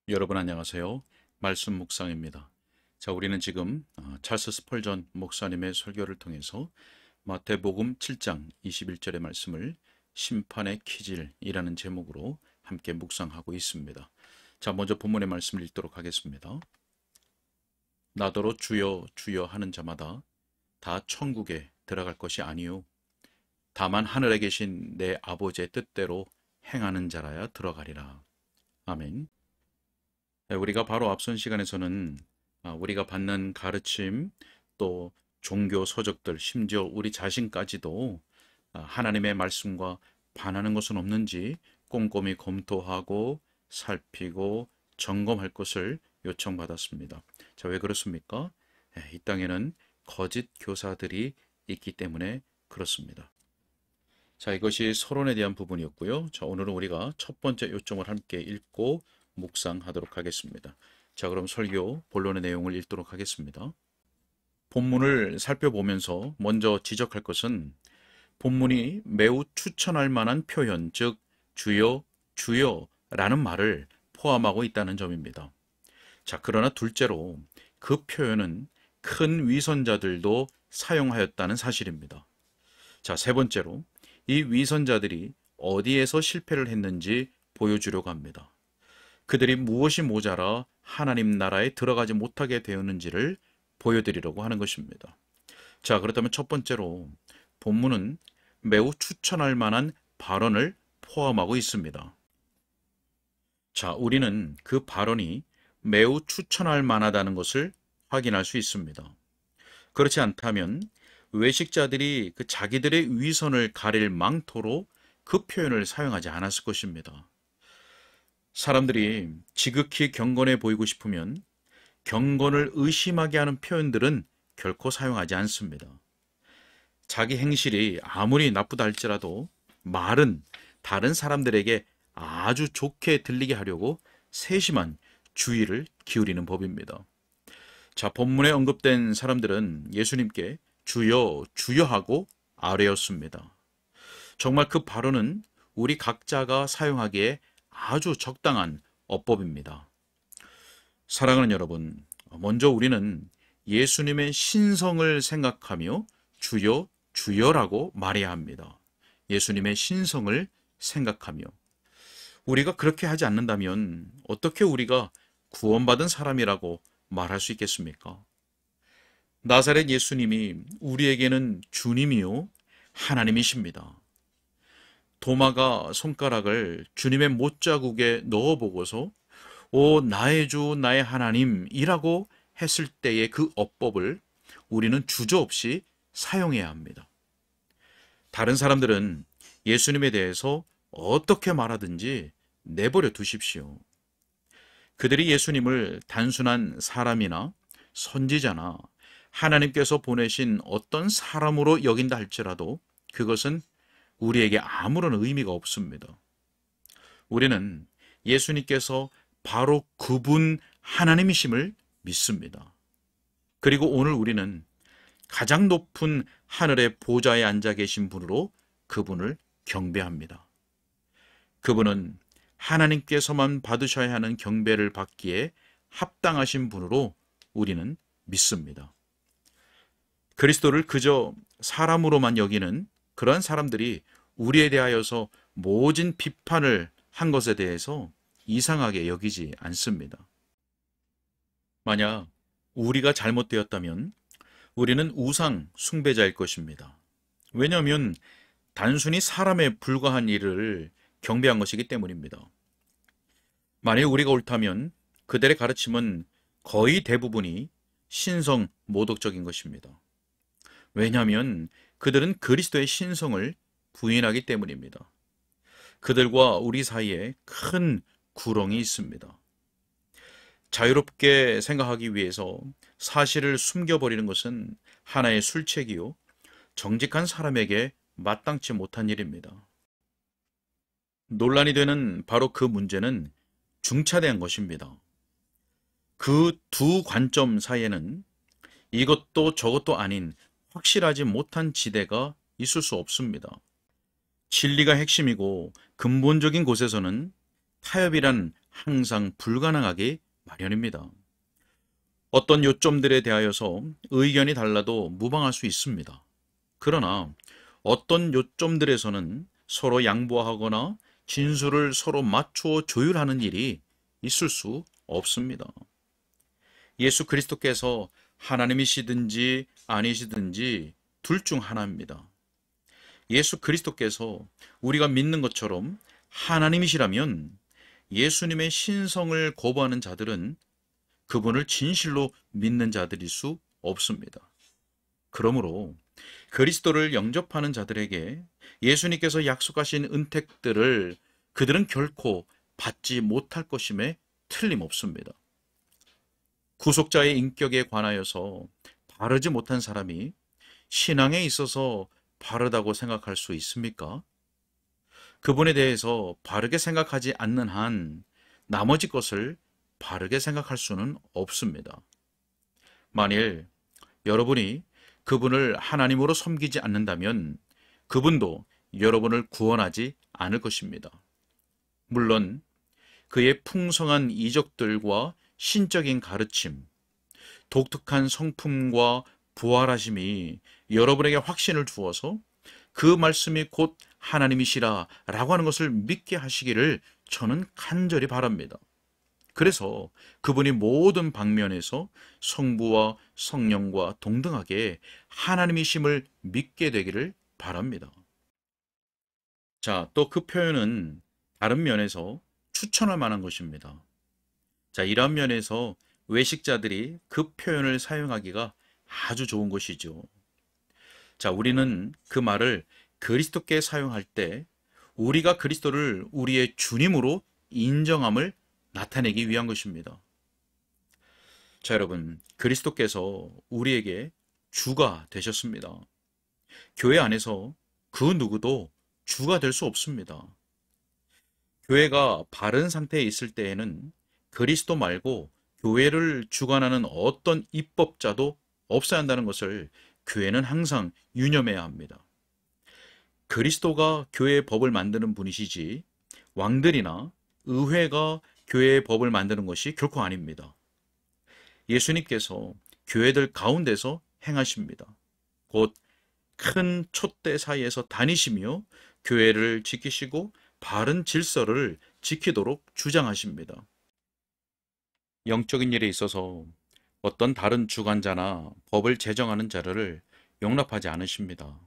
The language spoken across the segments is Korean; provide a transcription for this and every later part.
여러분 안녕하세요. 말씀 묵상입니다. 자, 우리는 지금 찰스 스펄전 목사님의 설교를 통해서 마태복음 7장 21절의 말씀을 심판의 키질이라는 제목으로 함께 묵상하고 있습니다. 자, 먼저 본문의 말씀을 읽도록 하겠습니다. 나더러 주여 주여 하는 자마다 다 천국에 들어갈 것이 아니요 다만 하늘에 계신 내 아버지의 뜻대로 행하는 자라야 들어가리라. 아멘. 우리가 바로 앞선 시간에서는 우리가 받는 가르침, 또 종교 서적들, 심지어 우리 자신까지도 하나님의 말씀과 반하는 것은 없는지 꼼꼼히 검토하고 살피고 점검할 것을 요청받았습니다. 자, 왜 그렇습니까? 이 땅에는 거짓 교사들이 있기 때문에 그렇습니다. 자, 이것이 서론에 대한 부분이었고요. 자, 오늘은 우리가 첫 번째 요점을 함께 읽고 묵상하도록 하겠습니다. 자, 그럼 설교 본론의 내용을 읽도록 하겠습니다. 본문을 살펴보면서 먼저 지적할 것은 본문이 매우 추천할 만한 표현, 즉 주여, 주여라는 말을 포함하고 있다는 점입니다. 자, 그러나 둘째로 그 표현은 큰 위선자들도 사용하였다는 사실입니다. 자, 세 번째로 이 위선자들이 어디에서 실패를 했는지 보여주려고 합니다. 그들이 무엇이 모자라 하나님 나라에 들어가지 못하게 되었는지를 보여드리려고 하는 것입니다. 자, 그렇다면 첫 번째로 본문은 매우 추천할 만한 발언을 포함하고 있습니다. 자, 우리는 그 발언이 매우 추천할 만하다는 것을 확인할 수 있습니다. 그렇지 않다면 외식자들이 그 자기들의 위선을 가릴 망토로 그 표현을 사용하지 않았을 것입니다. 사람들이 지극히 경건해 보이고 싶으면 경건을 의심하게 하는 표현들은 결코 사용하지 않습니다. 자기 행실이 아무리 나쁘다 할지라도 말은 다른 사람들에게 아주 좋게 들리게 하려고 세심한 주의를 기울이는 법입니다. 자, 본문에 언급된 사람들은 예수님께 주여, 주여 하고 아뢰었습니다. 정말 그 발언은 우리 각자가 사용하기에 아주 적당한 어법입니다. 사랑하는 여러분, 먼저 우리는 예수님의 신성을 생각하며 주여, 주여라고 말해야 합니다. 예수님의 신성을 생각하며. 우리가 그렇게 하지 않는다면 어떻게 우리가 구원받은 사람이라고 말할 수 있겠습니까? 나사렛 예수님이 우리에게는 주님이요 하나님이십니다. 도마가 손가락을 주님의 못자국에 넣어보고서 오 나의 주 나의 하나님이라고 했을 때의 그 어법을 우리는 주저없이 사용해야 합니다. 다른 사람들은 예수님에 대해서 어떻게 말하든지 내버려 두십시오. 그들이 예수님을 단순한 사람이나 선지자나 하나님께서 보내신 어떤 사람으로 여긴다 할지라도 그것은 우리에게 아무런 의미가 없습니다. 우리는 예수님께서 바로 그분 하나님이심을 믿습니다. 그리고 오늘 우리는 가장 높은 하늘의 보좌에 앉아 계신 분으로 그분을 경배합니다. 그분은 하나님께서만 받으셔야 하는 경배를 받기에 합당하신 분으로 우리는 믿습니다. 그리스도를 그저 사람으로만 여기는 그러한 사람들이 우리에 대하여서 모진 비판을 한 것에 대해서 이상하게 여기지 않습니다. 만약 우리가 잘못되었다면 우리는 우상 숭배자일 것입니다. 왜냐하면 단순히 사람에 불과한 일을 경배한 것이기 때문입니다. 만약 우리가 옳다면 그들의 가르침은 거의 대부분이 신성 모독적인 것입니다. 왜냐하면 그들은 그리스도의 신성을 부인하기 때문입니다. 그들과 우리 사이에 큰 구렁이 있습니다. 자유롭게 생각하기 위해서 사실을 숨겨버리는 것은 하나의 술책이요 정직한 사람에게 마땅치 못한 일입니다. 논란이 되는 바로 그 문제는 중차대한 것입니다. 그 두 관점 사이에는 이것도 저것도 아닌 확실하지 못한 지대가 있을 수 없습니다. 진리가 핵심이고 근본적인 곳에서는 타협이란 항상 불가능하기 마련입니다. 어떤 요점들에 대하여서 의견이 달라도 무방할 수 있습니다. 그러나 어떤 요점들에서는 서로 양보하거나 진술을 서로 맞추어 조율하는 일이 있을 수 없습니다. 예수 그리스도께서 하나님이시든지 아니시든지 둘 중 하나입니다. 예수 그리스도께서 우리가 믿는 것처럼 하나님이시라면 예수님의 신성을 거부하는 자들은 그분을 진실로 믿는 자들일 수 없습니다. 그러므로 그리스도를 영접하는 자들에게 예수님께서 약속하신 은택들을 그들은 결코 받지 못할 것임에 틀림없습니다. 구속자의 인격에 관하여서 바르지 못한 사람이 신앙에 있어서 바르다고 생각할 수 있습니까? 그분에 대해서 바르게 생각하지 않는 한 나머지 것을 바르게 생각할 수는 없습니다. 만일 여러분이 그분을 하나님으로 섬기지 않는다면 그분도 여러분을 구원하지 않을 것입니다. 물론 그의 풍성한 이적들과 신적인 가르침, 독특한 성품과 부활하심이 여러분에게 확신을 주어서 그 말씀이 곧 하나님이시라 라고 하는 것을 믿게 하시기를 저는 간절히 바랍니다. 그래서 그분이 모든 방면에서 성부와 성령과 동등하게 하나님이심을 믿게 되기를 바랍니다. 자, 또 그 표현은 다른 면에서 추천할 만한 것입니다. 자, 이런 면에서 외식자들이 그 표현을 사용하기가 아주 좋은 것이죠. 자, 우리는 그 말을 그리스도께 사용할 때 우리가 그리스도를 우리의 주님으로 인정함을 나타내기 위한 것입니다. 자, 여러분, 그리스도께서 우리에게 주가 되셨습니다. 교회 안에서 그 누구도 주가 될 수 없습니다. 교회가 바른 상태에 있을 때에는 그리스도 말고 교회를 주관하는 어떤 입법자도 없어야 한다는 것을 교회는 항상 유념해야 합니다. 그리스도가 교회의 법을 만드는 분이시지 왕들이나 의회가 교회의 법을 만드는 것이 결코 아닙니다. 예수님께서 교회들 가운데서 행하십니다. 곧 큰 촛대 사이에서 다니시며 교회를 지키시고 바른 질서를 지키도록 주장하십니다. 영적인 일에 있어서 어떤 다른 주관자나 법을 제정하는 자를 용납하지 않으십니다.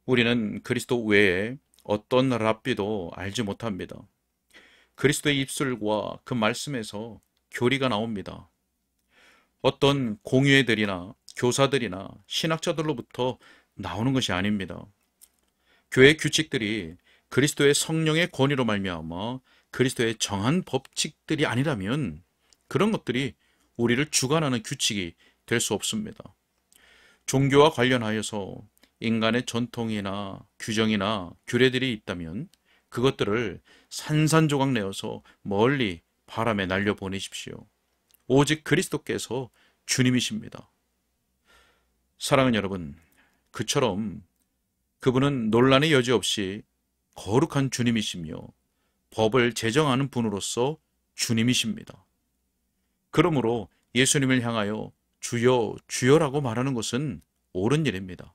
우리는 그리스도 외에 어떤 랍비도 알지 못합니다. 그리스도의 입술과 그 말씀에서 교리가 나옵니다. 어떤 공회들이나 교사들이나 신학자들로부터 나오는 것이 아닙니다. 교회 규칙들이 그리스도의 성령의 권위로 말미암아 그리스도의 정한 법칙들이 아니라면 그런 것들이 우리를 주관하는 규칙이 될 수 없습니다. 종교와 관련하여서 인간의 전통이나 규정이나 규례들이 있다면 그것들을 산산조각 내어서 멀리 바람에 날려보내십시오. 오직 그리스도께서 주님이십니다. 사랑하는 여러분, 그처럼 그분은 논란의 여지 없이 거룩한 주님이시며 법을 제정하는 분으로서 주님이십니다. 그러므로 예수님을 향하여 주여, 주여라고 말하는 것은 옳은 일입니다.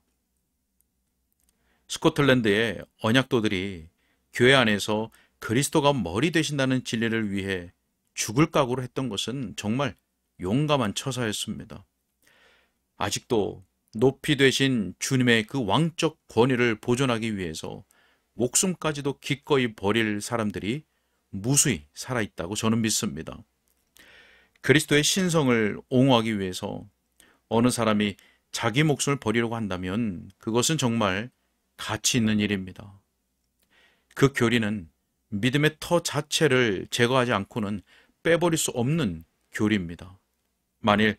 스코틀랜드의 언약도들이 교회 안에서 그리스도가 머리 되신다는 진리를 위해 죽을 각오로 했던 것은 정말 용감한 처사였습니다. 아직도 높이 되신 주님의 그 왕적 권위를 보존하기 위해서 목숨까지도 기꺼이 버릴 사람들이 무수히 살아있다고 저는 믿습니다. 그리스도의 신성을 옹호하기 위해서 어느 사람이 자기 목숨을 버리려고 한다면 그것은 정말 가치 있는 일입니다. 그 교리는 믿음의 터 자체를 제거하지 않고는 빼버릴 수 없는 교리입니다. 만일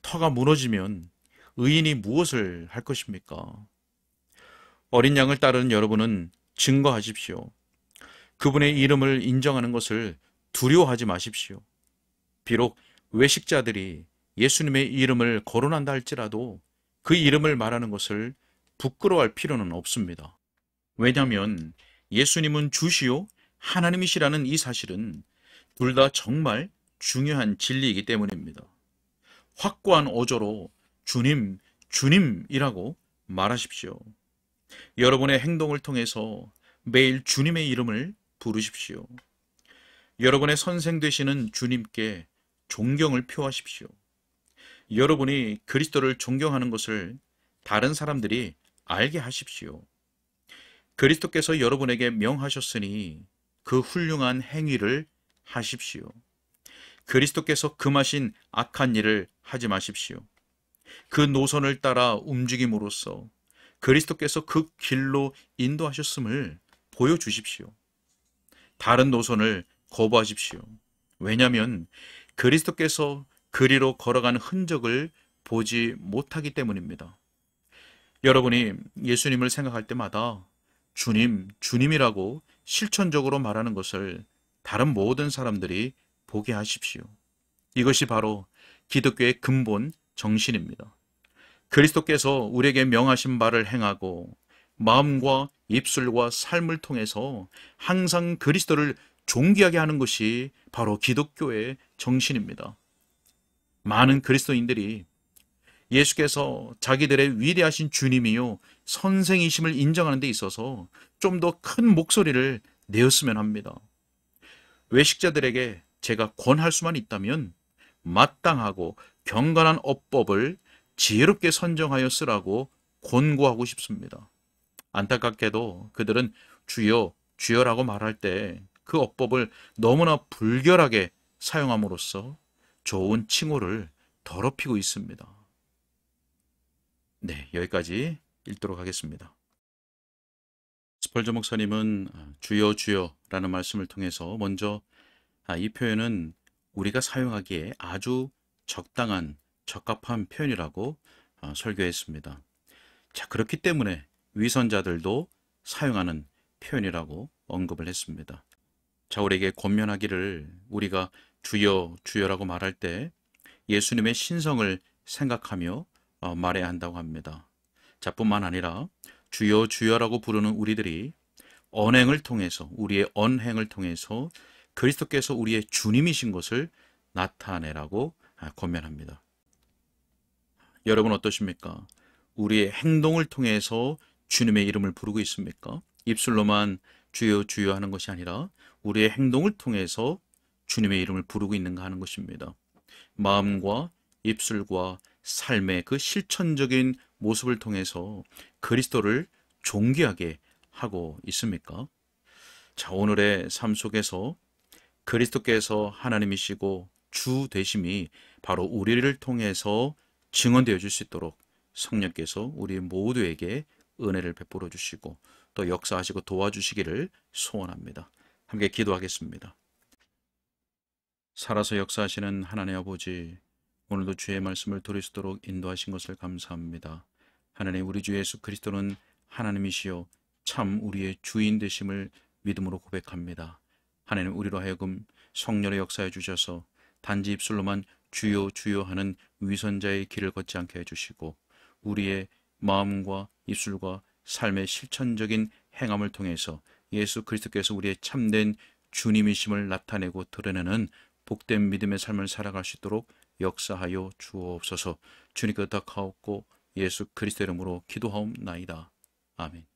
터가 무너지면 의인이 무엇을 할 것입니까? 어린 양을 따르는 여러분은 증거하십시오. 그분의 이름을 인정하는 것을 두려워하지 마십시오. 비록 외식자들이 예수님의 이름을 거론한다 할지라도 그 이름을 말하는 것을 부끄러워할 필요는 없습니다. 왜냐하면 예수님은 주시요 하나님이시라는 이 사실은 둘 다 정말 중요한 진리이기 때문입니다. 확고한 어조로 주님, 주님이라고 말하십시오. 여러분의 행동을 통해서 매일 주님의 이름을 부르십시오. 여러분의 선생 되시는 주님께 존경을 표하십시오. 여러분이 그리스도를 존경하는 것을 다른 사람들이 알게 하십시오. 그리스도께서 여러분에게 명하셨으니 그 훌륭한 행위를 하십시오. 그리스도께서 금하신 악한 일을 하지 마십시오. 그 노선을 따라 움직임으로써 그리스도께서 그 길로 인도하셨음을 보여주십시오. 다른 노선을 거부하십시오. 왜냐하면 그리스도께서 그리로 걸어간 흔적을 보지 못하기 때문입니다. 여러분이 예수님을 생각할 때마다 주님, 주님이라고 실천적으로 말하는 것을 다른 모든 사람들이 보게 하십시오. 이것이 바로 기독교의 근본 정신입니다. 그리스도께서 우리에게 명하신 바를 행하고 마음과 입술과 삶을 통해서 항상 그리스도를 존귀하게 하는 것이 바로 기독교의 정신입니다. 많은 그리스도인들이 예수께서 자기들의 위대하신 주님이요 선생이심을 인정하는 데 있어서 좀 더 큰 목소리를 내었으면 합니다. 외식자들에게 제가 권할 수만 있다면 마땅하고 경건한 어법을 지혜롭게 선정하여 쓰라고 권고하고 싶습니다. 안타깝게도 그들은 주여, 주여라고 말할 때 그 어법을 너무나 불결하게 사용함으로써 좋은 칭호를 더럽히고 있습니다. 네, 여기까지 읽도록 하겠습니다. 스펄전 목사님은 주여 주여라는 말씀을 통해서 먼저 이 표현은 우리가 사용하기에 아주 적당한 적합한 표현이라고 설교했습니다. 자, 그렇기 때문에 위선자들도 사용하는 표현이라고 언급을 했습니다. 자, 우리에게 권면하기를 우리가 주여 주여라고 말할 때 예수님의 신성을 생각하며 말해야 한다고 합니다. 자, 뿐만 아니라 주여 주여라고 부르는 우리들이 언행을 통해서, 우리의 언행을 통해서 그리스도께서 우리의 주님이신 것을 나타내라고 권면합니다. 여러분 어떠십니까? 우리의 행동을 통해서 주님의 이름을 부르고 있습니까? 입술로만 주여 주여 하는 것이 아니라 우리의 행동을 통해서 주님의 이름을 부르고 있는가 하는 것입니다. 마음과 입술과 삶의 그 실천적인 모습을 통해서 그리스도를 존귀하게 하고 있습니까? 자, 오늘의 삶 속에서 그리스도께서 하나님이시고 주 되심이 바로 우리를 통해서 증언되어 줄 수 있도록 성령께서 우리 모두에게 은혜를 베풀어 주시고 또 역사하시고 도와주시기를 소원합니다. 함께 기도하겠습니다. 살아서 역사하시는 하나님 아버지, 오늘도 주의 말씀을 들을 수 있도록 인도하신 것을 감사합니다. 하나님, 우리 주 예수 그리스도는 하나님이시요 참 우리의 주인 되심을 믿음으로 고백합니다. 하나님, 우리로 하여금 성령의 역사해 주셔서 단지 입술로만 주여 주여 하는 위선자의 길을 걷지 않게 해주시고 우리의 마음과 입술과 삶의 실천적인 행함을 통해서 예수 그리스도께서 우리의 참된 주님이심을 나타내고 드러내는 복된 믿음의 삶을 살아갈 수 있도록 역사하여 주옵소서. 주님께 의탁하옵고 예수 그리스도 이름으로 기도하옵나이다. 아멘.